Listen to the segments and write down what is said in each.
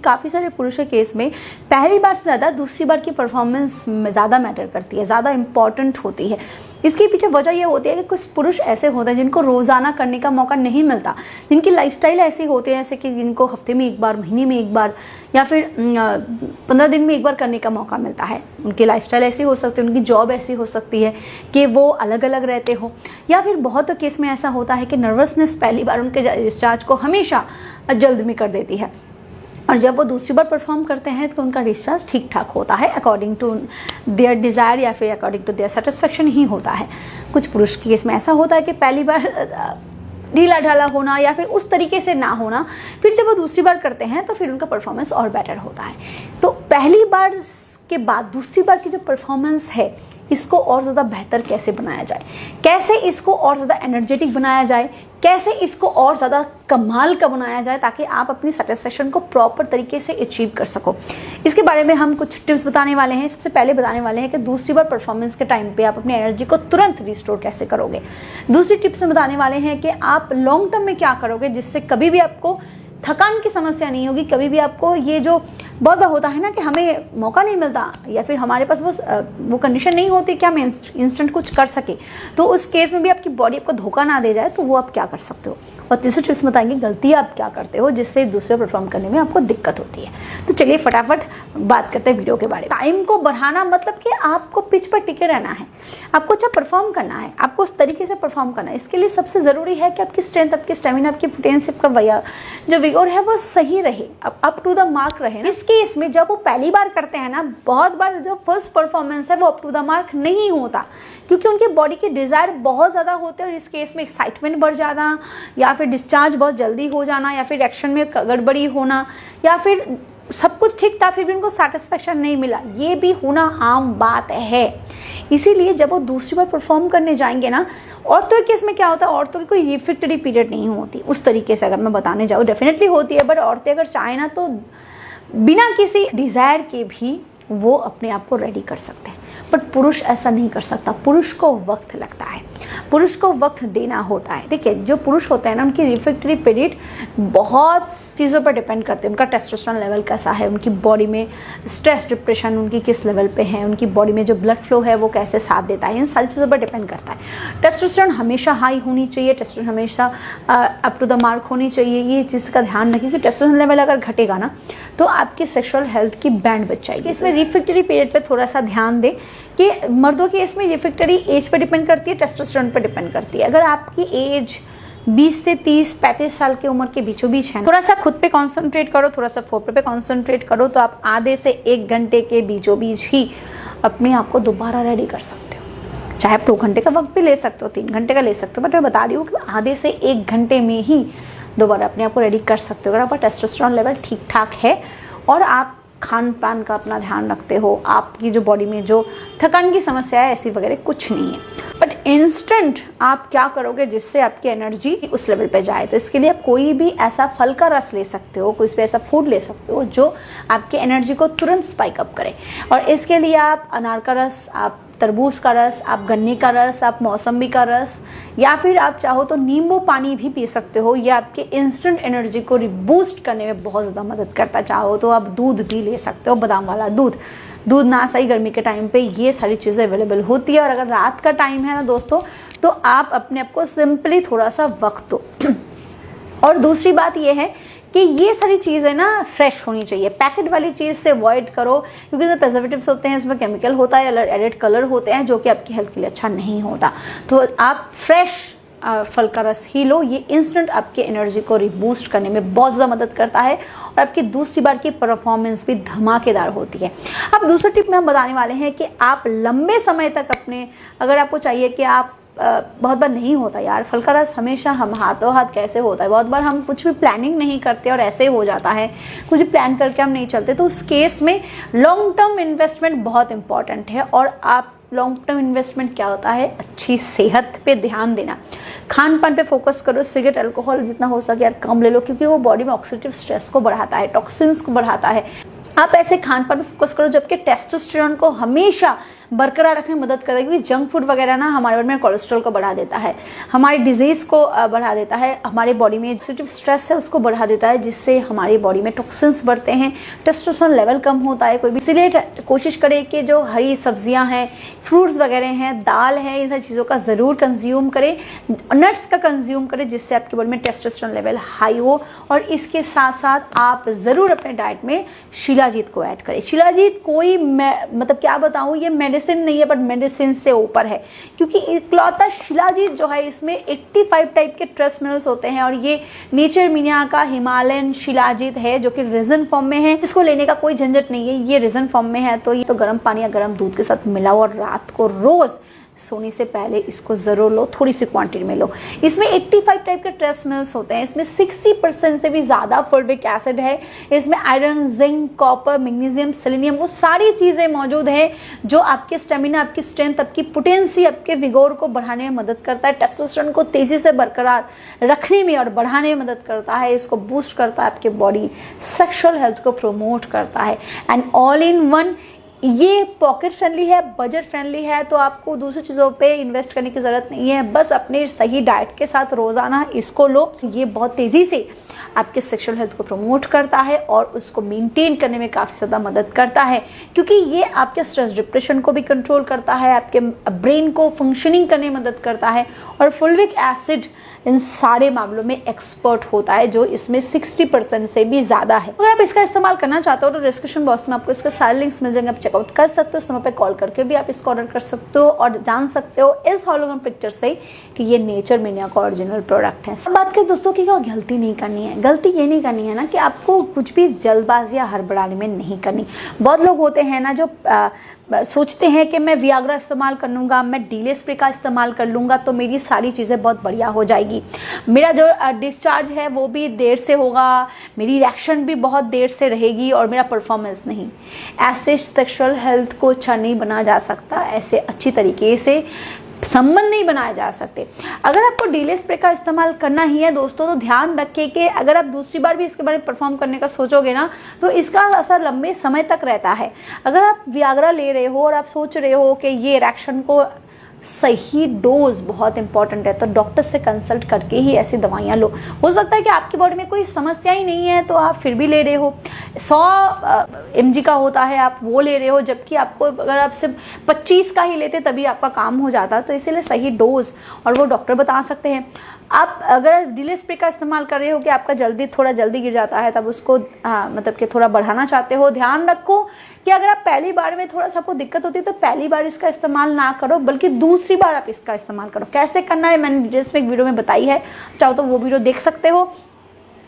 काफ़ी सारे पुरुष के केस में पहली बार से ज़्यादा दूसरी बार की परफॉर्मेंस ज़्यादा मैटर करती है, ज़्यादा इंपॉर्टेंट होती है। इसके पीछे वजह यह होती है कि कुछ पुरुष ऐसे होते हैं जिनको रोज़ाना करने का मौका नहीं मिलता, जिनकी लाइफस्टाइल ऐसी होती है जैसे कि जिनको हफ्ते में एक बार, महीने में एक बार या फिर 15 दिन में एक बार करने का मौका मिलता है। उनकी लाइफस्टाइल ऐसी हो सकती है, उनकी जॉब ऐसी हो सकती है कि वो अलग अलग रहते हो, या फिर बहुत केस में ऐसा होता है कि नर्वसनेस पहली बार उनके डिस्चार्ज को हमेशा जल्द में कर देती है, और जब वो दूसरी बार परफॉर्म करते हैं तो उनका डिस्चार्ज ठीक ठाक होता है, अकॉर्डिंग टू देयर डिज़ायर या फिर अकॉर्डिंग टू देयर सेटिस्फेक्शन ही होता है। कुछ पुरुष के केस में ऐसा होता है कि पहली बार ढीला ढाला होना या फिर उस तरीके से ना होना, फिर जब वो दूसरी बार करते हैं तो फिर उनका परफॉर्मेंस और बेटर होता है। तो पहली बार के बाद दूसरी बार की जो परफॉर्मेंस है इसको और ज़्यादा बेहतर कैसे बनाया जाए, कैसे इसको और ज़्यादा एनर्जेटिक बनाया जाए, कैसे इसको और ज़्यादा कमाल का बनाया जाए ताकि आप अपनी सेटिस्फेक्शन को प्रॉपर तरीके से अचीव कर सको, इसके बारे में हम कुछ टिप्स बताने वाले हैं। सबसे पहले बताने वाले हैं कि दूसरी बार परफॉर्मेंस के टाइम पे आप अपनी एनर्जी को तुरंत रिस्टोर कैसे करोगे। दूसरी टिप्स में बताने वाले हैं कि आप लॉन्ग टर्म में क्या करोगे जिससे कभी भी आपको थकान की समस्या नहीं होगी, कभी भी आपको ये जो बहुत बार होता है ना कि हमें मौका नहीं मिलता या फिर हमारे पास वो कंडीशन नहीं होती कि हम इंस्टेंट कुछ कर सके, तो उस केस में भी आपकी बॉडी आपको धोखा ना दे जाए तो वो आप क्या कर सकते हो। और तीसरी टिप्स बताएंगे गलती आप क्या करते हो जिससे दूसरे परफॉर्म करने में आपको दिक्कत होती है। तो चलिए फटाफट बात करते हैं वीडियो के बारे में। टाइम को बढ़ाना मतलब कि आपको पिच पर टिके रहना है, आपको अच्छा परफॉर्म करना है, आपको उस तरीके से परफॉर्म करना है। इसके लिए सबसे ज़रूरी है कि आपकी स्ट्रेंथ, आपकी स्टेमिना, आपकी पोटेंशियल का जो विगोर है वो सही रहे, अप टू द मार्क रहे। इस केस में जब वो पहली बार करते हैं ना, बहुत बार जो फर्स्ट परफॉर्मेंस है वो अप टू द मार्क नहीं होता क्योंकि उनकी बॉडी की डिज़ायर बहुत ज़्यादा होते हैं और इस केस में एक्साइटमेंट बढ़ जाना या फिर डिस्चार्ज बहुत जल्दी हो जाना या फिर एक्शन में गड़बड़ी होना या फिर सब कुछ ठीक था फिर भी उनको सेटिस्फेक्शन नहीं मिला, ये भी होना आम बात है। इसीलिए जब वो दूसरी बार परफॉर्म करने जाएंगे ना, औरतों के केस में क्या होता है, औरतों की कोई रिफ्रेक्टरी पीरियड नहीं होती उस तरीके से, अगर मैं बताने जाऊँ डेफिनेटली होती है, बट औरतें अगर चाहें ना तो बिना किसी डिज़ायर के भी वो अपने आप को रेडी कर सकते हैं, बट पुरुष ऐसा नहीं कर सकता। पुरुष को वक्त लगता है, पुरुष को वक्त देना होता है। देखिए जो पुरुष होते हैं ना, उनकी रिफ्रेक्टरी पीरियड बहुत चीज़ों पर डिपेंड करते हैं। उनका टेस्टोस्टेरोन लेवल कैसा है, उनकी बॉडी में स्ट्रेस डिप्रेशन उनकी किस लेवल पे है, उनकी बॉडी में जो ब्लड फ्लो है वो कैसे साथ देता है, इन सारी चीज़ों पर डिपेंड करता है। टेस्टोस्टेरोन हमेशा हाई होनी चाहिए, टेस्टोस्टेरोन हमेशा अप टू द मार्क होनी चाहिए। ये चीज़ का ध्यान रखिए कि टेस्टोस्टेरोन लेवल अगर घटेगा ना तो आपकी सेक्सुअल हेल्थ की बैंड बच जाएगी। इसमें रिफ्रेक्टरी पीरियड पर थोड़ा सा ध्यान दें कि मर्दों की इसमें रिफ्रेक्टरी एज पर डिपेंड करती है, टेस्टोस्टेरोन पर डिपेंड करती है। अगर आपकी एज 20 से 30-35 साल की उम्र के बीचों बीच है, थोड़ा सा खुद पे कंसंट्रेट करो, थोड़ा सा फोरप्ले पे कंसंट्रेट करो, तो आप आधे से 1 घंटे के बीचों बीच ही अपने आप को दोबारा रेडी कर सकते हो। चाहे आप 2 घंटे का वक्त भी ले सकते हो, 3 घंटे का ले सकते हो, बट मैं बता रही हूँ कि आधे से 1 घंटे में ही दोबारा अपने आप को रेडी कर सकते हो अगर आपका टेस्टोस्टेरोन लेवल ठीक ठाक है और आप खान पान का अपना ध्यान रखते हो, आपकी जो बॉडी में जो थकान की समस्या है ऐसी वगैरह कुछ नहीं है। बट इंस्टेंट आप क्या करोगे जिससे आपकी एनर्जी उस लेवल पे जाए, तो इसके लिए आप कोई भी ऐसा फल का रस ले सकते हो, कोई भी ऐसा फूड ले सकते हो जो आपकी एनर्जी को तुरंत स्पाइक अप करे। और इसके लिए आप अनार का रस, आप तरबूज का रस, आप गन्ने का रस, आप मौसम्बी का रस, या फिर आप चाहो तो नींबू पानी भी पी सकते हो। ये आपके इंस्टेंट एनर्जी को रिबूस्ट करने में बहुत ज़्यादा मदद करता है। चाहो तो आप दूध भी ले सकते हो, बादाम वाला दूध ना सही गर्मी के टाइम पे ये सारी चीज़ें अवेलेबल होती है। और अगर रात का टाइम है ना दोस्तों, तो आप अपने आप को सिंपली थोड़ा सा वक्त दो। और दूसरी बात ये है कि ये सारी चीज़ें ना फ्रेश होनी चाहिए, पैकेट वाली चीज़ से अवॉइड करो क्योंकि जो प्रिजर्वेटिव्स होते हैं उसमें केमिकल होता है, एडेड कलर होते हैं जो कि आपकी हेल्थ के लिए अच्छा नहीं होता। तो आप फ्रेश फल का रस ही लो, ये इंस्टेंट आपके एनर्जी को रिबूस्ट करने में बहुत ज़्यादा मदद करता है और आपकी दूसरी बार की परफॉर्मेंस भी धमाकेदार होती है। अब दूसरा टिप में हम बताने वाले हैं कि आप लंबे समय तक अपने, अगर आपको चाहिए कि आप बहुत बार नहीं होता यार फल का रस, हमेशा हम हाथों हाथ कैसे होता है, बहुत बार हम कुछ भी प्लानिंग नहीं करते और ऐसे हो जाता है, कुछ भी प्लान करके हम नहीं चलते, तो उस केस में लॉन्ग टर्म इन्वेस्टमेंट बहुत इंपॉर्टेंट है। और आप लॉन्ग टर्म इन्वेस्टमेंट क्या होता है, अच्छी सेहत पे ध्यान देना, खान पान पे फोकस करो, सिगरेट अल्कोहल जितना हो सके यार कम ले लो क्योंकि वो बॉडी में ऑक्सीडेटिव स्ट्रेस को बढ़ाता है, टॉक्सिन्स को बढ़ाता है। आप ऐसे खान पान पर फोकस करो जबकि टेस्टोस्टेरोन को हमेशा बरकरार रखने में मदद करेगी, क्योंकि जंक फूड वगैरह ना हमारे बॉडी में कोलेस्ट्रॉल को बढ़ा देता है, हमारी डिजीज को बढ़ा देता है, हमारे बॉडी में जो स्ट्रेस है उसको बढ़ा देता है, जिससे हमारी बॉडी में टॉक्सिन्स बढ़ते हैं, टेस्टोस्टेरोन लेवल कम होता है। कोई भी इसलिए कोशिश करें कि जो हरी सब्जियां हैं, फ्रूट्स वगैरह हैं, दाल है, इन सारी चीज़ों का ज़रूर कंज्यूम करें, नट्स का कंज्यूम करें, जिससे आपकी बॉडी में टेस्टोस्टेरोन लेवल हाई हो। और इसके साथ साथ आप ज़रूर अपने डाइट में शिलाजीत को ऐड करें। शिलाजीत कोई मतलब क्या बताऊँ, ये मेडिसिन नहीं है, बट मेडिसिन से ऊपर है, क्योंकि इकलौता शिलाजीत जो है इसमें 85 टाइप के ट्रेस मिनरल्स होते हैं, और ये नेचर मीडिया का हिमालयन शिलाजीत है जो कि रेजन फॉर्म में है। इसको लेने का कोई झंझट नहीं है, ये रेजन फॉर्म में है, तो ये तो गर्म पानी या गर्म दूध के साथ मिलाओ और रात को रोज सोने से पहले इसको जरूर लो, थोड़ी सी क्वांटिटी में लो। इसमें 85 टाइप के ट्रेस मिनरल्स होते हैं, इसमें 60% से भी ज़्यादा फोलिक एसिड है, इसमें iron, zinc, copper, magnesium, selenium, वो सारी चीज़ें मौजूद हैं जो आपके स्टेमिना, आपकी स्ट्रेंथ, आपकी पोटेंसी, आपके विगोर को बढ़ाने में मदद करता है, टेस्टोस्टेरोन को तेज़ी से बरकरार रखने में और बढ़ाने में मदद करता है, इसको बूस्ट करता है, आपके बॉडी सेक्सुअल हेल्थ को प्रमोट करता है। एंड ऑल इन वन ये पॉकेट फ्रेंडली है, बजट फ्रेंडली है, तो आपको दूसरी चीज़ों पे इन्वेस्ट करने की ज़रूरत नहीं है, बस अपने सही डाइट के साथ रोज़ाना इसको लो। ये बहुत तेज़ी से आपके सेक्सुअल हेल्थ को प्रमोट करता है और उसको मेंटेन करने में काफ़ी ज़्यादा मदद करता है, क्योंकि ये आपके स्ट्रेस डिप्रेशन को भी कंट्रोल करता है, आपके ब्रेन को फंक्शनिंग करने में मदद करता है, और फोलिक एसिड इन सारे मामलों में एक्सपर्ट होता है, जो इसमें 60% से भी ज़्यादा है। अगर आप इसका इस्तेमाल करना चाहते हो तो डिस्क्रिप्शन बॉक्स में आपको इसके सारे लिंक्स मिल जाएंगे, आप चेकआउट कर सकते हो, समय पे कॉल करके भी आप इसको ऑर्डर कर सकते हो और जान सकते हो इस हॉलोग्राम पिक्चर से कि ये नेचर मीडिया का ओरिजिनल प्रोडक्ट है। अब बात करें दोस्तों की क्या गलती नहीं करनी है, गलती ये नहीं करनी है ना कि आपको कुछ भी जल्दबाजी या हड़बड़ाने में नहीं करनी। बहुत लोग होते हैं ना जो सोचते हैं कि मैं वियाग्रा इस्तेमाल कर लूँगा, मैं डीले स्प्रे का इस्तेमाल कर लूँगा तो मेरी सारी चीज़ें बहुत बढ़िया हो जाएगी, मेरा जो डिस्चार्ज है वो भी देर से होगा, मेरी रिएक्शन भी बहुत देर से रहेगी और मेरा परफॉर्मेंस नहीं। ऐसे सेक्सुअल हेल्थ को अच्छा नहीं बनाया जा सकता, ऐसे अच्छी तरीके से संबंध नहीं बनाए जा सकते। अगर आपको डीले स्प्रे का इस्तेमाल करना ही है दोस्तों, तो ध्यान रखें कि अगर आप दूसरी बार भी इसके बारे में परफॉर्म करने का सोचोगे ना, तो इसका असर लंबे समय तक रहता है। अगर आप वियाग्रा ले रहे हो और आप सोच रहे हो कि ये इरेक्शन को सही डोज बहुत इंपॉर्टेंट है, तो डॉक्टर से कंसल्ट करके ही ऐसी दवाइयाँ लो। हो सकता है कि आपकी बॉडी में कोई समस्या ही नहीं है तो आप फिर भी ले रहे हो, 100 mg का होता है आप वो ले रहे हो, जबकि आपको अगर आप सिर्फ 25 का ही लेते तभी आपका काम हो जाता। तो इसीलिए सही डोज और वो डॉक्टर बता सकते हैं। आप अगर डीले स्प्रे का इस्तेमाल कर रहे हो कि आपका थोड़ा जल्दी गिर जाता है, तब उसको मतलब कि थोड़ा बढ़ाना चाहते हो, ध्यान रखो कि अगर आप पहली बार में थोड़ा सा आपको दिक्कत होती है तो पहली बार इसका इस्तेमाल ना करो, बल्कि दूसरी बार आप इसका इस्तेमाल करो। कैसे करना है मैंने डिटेल्स में एक वीडियो में बताई है, चाहो तो वो वीडियो देख सकते हो।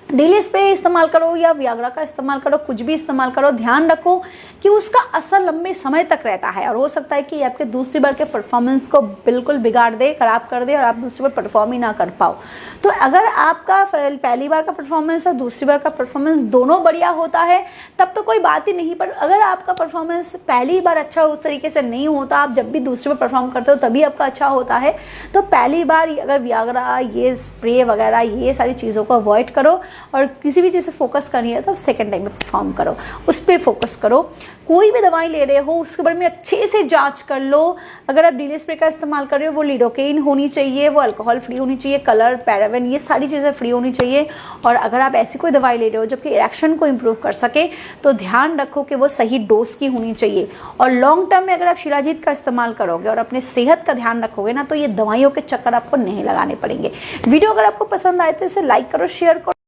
डेली स्प्रे इस्तेमाल करो या वियाग्रा का इस्तेमाल करो, कुछ भी इस्तेमाल करो, ध्यान रखो कि उसका असर लंबे समय तक रहता है, और हो सकता है कि आपके दूसरी बार के परफॉर्मेंस को बिल्कुल बिगाड़ दे, खराब कर दे और आप दूसरी बार परफॉर्म ही ना कर पाओ। तो अगर आपका पहली बार का परफॉर्मेंस और दूसरी बार का परफॉर्मेंस दोनों बढ़िया होता है तब तो कोई बात ही नहीं, पर अगर आपका परफॉर्मेंस पहली बार अच्छा उस तरीके से नहीं होता, आप जब भी दूसरी बार परफॉर्म करते हो तभी आपका अच्छा होता है, तो पहली बार अगर वियाग्रा, ये स्प्रे वगैरह, ये सारी चीज़ों को अवॉइड करो और किसी भी चीज़ से फोकस करनी है तो सेकंड टाइम में परफॉर्म करो, उस पर फोकस करो। कोई भी दवाई ले रहे हो उसके बारे में अच्छे से जांच कर लो। अगर आप डीले स्प्रे का इस्तेमाल कर रहे हो वो लिडोकेन होनी चाहिए, वो अल्कोहल फ्री होनी चाहिए, कलर, पैराबेन, ये सारी चीज़ें फ्री होनी चाहिए। और अगर आप ऐसी कोई दवाई ले रहे हो जबकि इरेक्शन को इम्प्रूव कर सके तो ध्यान रखो कि वो सही डोज की होनी चाहिए। और लॉन्ग टर्म में अगर आप शिलाजीत का इस्तेमाल करोगे और अपने सेहत का ध्यान रखोगे ना, तो ये दवाइयों के चक्कर आपको नहीं लगाने पड़ेंगे। वीडियो अगर आपको पसंद आए तो इसे लाइक करो, शेयर करो।